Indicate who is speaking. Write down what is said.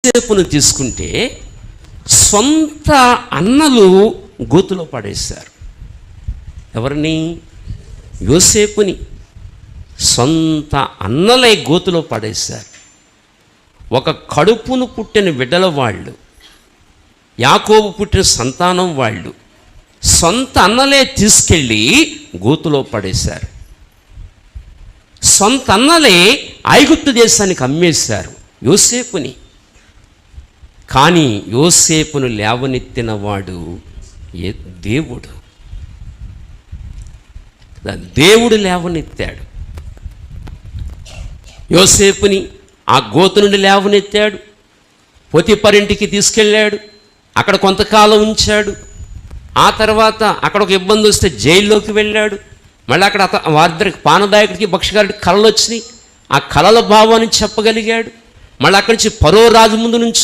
Speaker 1: యోసేపును తీసుకుంటే సొంత అన్నలు గోతులో పడేశారు. ఎవరిని? యోసేపుని సొంత అన్నలే గోతులో పడేశారు. ఒక కడుపును పుట్టిన బిడ్డల వాళ్ళు, యాకోబు పుట్టిన సంతానం వాళ్ళు సొంత అన్నలే తీసుకెళ్ళి గోతులో పడేశారు. సొంత అన్నలే ఐగుప్తు దేశానికి అమ్మేశారు యోసేపుని. కానీ యోసేపును లేవనెత్తిన వాడు దేవుడు. దేవుడు లేవనెత్తాడు యోసేపుని. ఆ గోతు నుండి లేవనెత్తాడు. పోతీఫరింటికి తీసుకెళ్ళాడు. అక్కడ కొంతకాలం ఉంచాడు. ఆ తర్వాత అక్కడ ఒక ఇబ్బంది వస్తే జైల్లోకి వెళ్ళాడు. మళ్ళీ అక్కడ వారిద్దరికి పానదాయకుడికి భక్ష్యగారికి కళలు వచ్చినాయి. ఆ కళల భావాన్ని చెప్పగలిగాడు. మళ్ళీ అక్కడి నుంచి ఫరో రాజు ముందు నుంచి